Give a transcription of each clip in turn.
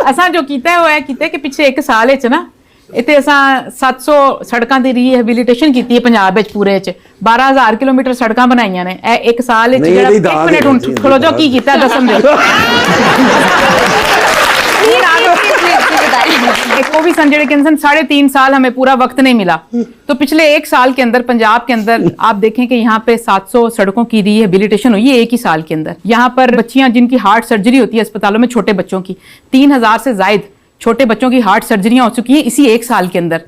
असां जो कीता है वो है कीता कि पिछले 1 साल च ना इतने असां 700 सड़कों की रीहैबिलिटेशन की है पंजाब विच पूरे च 12,000 किलोमीटर सड़कां बनाईयां ने। 1 साल च जेड़ा 1 मिनट हुण खलो जाओ की कीता दसन दे को भी सन जेडे कहते 3.5 साल हमें पूरा वक्त नहीं मिला, तो पिछले 1 साल के अंदर पंजाब के अंदर आप देखें कि यहाँ पे 700 सड़कों की रिहेबिलिटेशन हुई है 1 ही साल के अंदर। यहाँ पर बच्चियां जिनकी हार्ट सर्जरी होती है अस्पतालों में, छोटे बच्चों की 3,000 से जायद छोटे बच्चों की हार्ट सर्जरियां हो चुकी हैं इसी 1 साल के अंदर।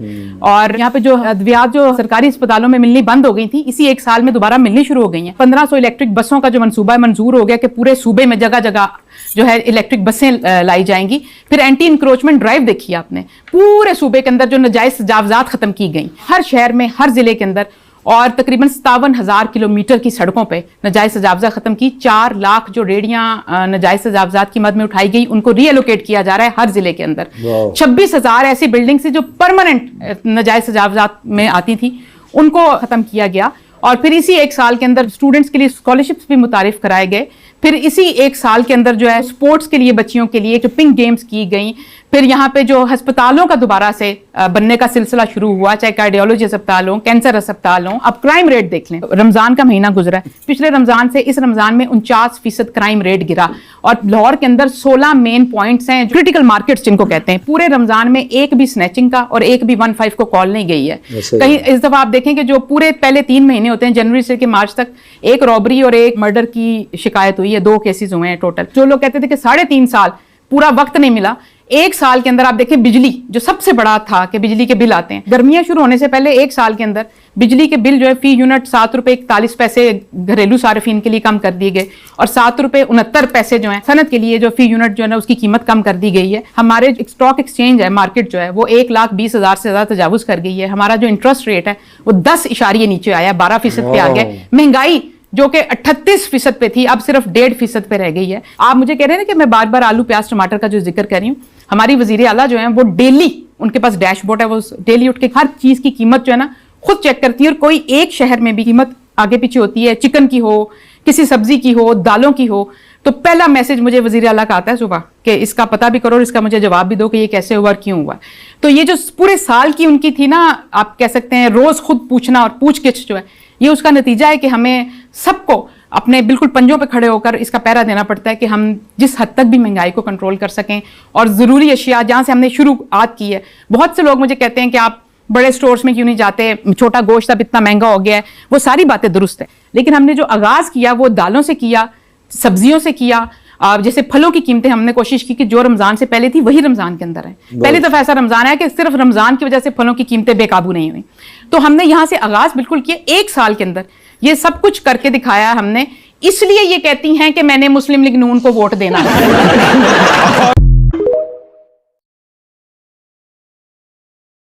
और यहाँ पे जो अद्वियात जो सरकारी अस्पतालों में मिलनी बंद हो गई थी इसी 1 साल में दोबारा मिलनी शुरू हो गई हैं। 1500 इलेक्ट्रिक बसों का जो मंसूबा है मंजूर हो गया कि पूरे सूबे में जगह जगह जो है इलेक्ट्रिक बसें लाई जाएंगी। फिर एंटी इंक्रोचमेंट ड्राइव देखी आपने, पूरे सूबे के अंदर जो नाजायज तजावजात खत्म की गई हर शहर में हर जिले के अंदर, और तकरीबन 57,000 किलोमीटर की सड़कों पे नाजायज तजावजा खत्म की। 4 लाख जो रेडियां नाजायज तजावजात की मद में उठाई गई उनको रीएलोकेट किया जा रहा है हर जिले के अंदर। 26,000 ऐसी बिल्डिंग से जो परमानेंट नाजायज तजावजात में आती थी उनको खत्म किया गया। और फिर इसी 1 साल के अंदर स्टूडेंट्स के लिए स्कॉलरशिप्स भी मुतारिफ कराए गए। फिर इसी 1 साल के अंदर जो है स्पोर्ट्स के लिए बच्चियों के लिए पिंक गेम्स की गई। फिर यहाँ पे जो अस्पतालों का दोबारा से बनने का सिलसिला शुरू हुआ, चाहे कार्डियोलॉजी अस्पताल हो, कैंसर अस्पताल हो। अब क्राइम रेट देख लें, रमजान का महीना गुजरा है, पिछले रमजान से इस रमजान में 49% क्राइम रेट गिरा। और लाहौर के अंदर 16 मेन पॉइंट्स हैं क्रिटिकल मार्केट्स जिनको कहते हैं। पूरे रमजान में एक भी स्नैचिंग का और एक भी 15 को कॉल नहीं गई है कहीं। इस दफा आप देखें कि जो पूरे पहले 3 महीने होते हैं जनवरी से मार्च तक, 1 रॉबरी और 1 मर्डर की शिकायत हुई है, 2 केसेस हुए हैं टोटल। जो लोग कहते थे कि 3.5 साल पूरा वक्त नहीं मिला, 1 साल के अंदर आप देखें बिजली जो सबसे बड़ा था कि बिजली के बिल आते हैं, गर्मियां शुरू होने से पहले 1 साल के अंदर बिजली के बिल जो है फी यूनिट 7 रुपए 41 पैसे घरेलू सार्फिन के लिए कम कर दिए गए, और 7 रुपए 69 पैसे जो है सनत के लिए जो फी यूनिट जो है ना उसकी कीमत कम कर दी गई है। हमारे स्टॉक एक्सचेंज है, मार्केट जो है वो 1,20,000 से ज्यादा तजावुज कर गई है। हमारा जो इंटरेस्ट रेट है वो 10 इशारे नीचे आया, 12% पे आ गया। महंगाई जो कि 38% पे थी अब सिर्फ 1.5% पे रह गई है। आप मुझे कह रहे हैं ना कि मैं बार बार आलू प्याज टमाटर का जो जिक्र कर रही हूँ, हमारी वजीर आला जो है वो डेली, उनके पास डैशबोर्ड है, वो डेली उठ के हर चीज की कीमत जो है ना खुद चेक करती है। और कोई एक शहर में भी कीमत आगे पीछे होती है, चिकन की हो, किसी सब्जी की हो, दालों की हो, तो पहला मैसेज मुझे वजीर आला का आता है सुबह कि इसका पता भी करो और इसका मुझे जवाब भी दो कि ये कैसे हुआ और क्यों हुआ। तो ये जो पूरे साल की उनकी थी ना, आप कह सकते हैं रोज खुद पूछना और पूछ-गिछ जो है, ये उसका नतीजा है कि हमें सबको अपने बिल्कुल पंजों पे खड़े होकर इसका पहरा देना पड़ता है कि हम जिस हद तक भी महंगाई को कंट्रोल कर सकें। और ज़रूरी अशिया जहाँ से हमने शुरुआत की है, बहुत से लोग मुझे कहते हैं कि आप बड़े स्टोर्स में क्यों नहीं जाते, छोटा गोश्त अब इतना महंगा हो गया है, वो सारी बातें दुरुस्त है, लेकिन हमने जो आगाज़ किया वो दालों से किया, सब्जियों से किया। जैसे फलों की कीमतें हमने कोशिश की कि जो रमजान से पहले थी वही रमजान के अंदर है। पहली दफा ऐसा रमजान है कि सिर्फ रमजान की वजह से फलों की कीमतें बेकाबू नहीं हुई। तो हमने यहाँ से आगाज बिल्कुल किया, 1 साल के अंदर ये सब कुछ करके दिखाया हमने। इसलिए ये कहती हैं कि मैंने मुस्लिम लीग नून को वोट देना है।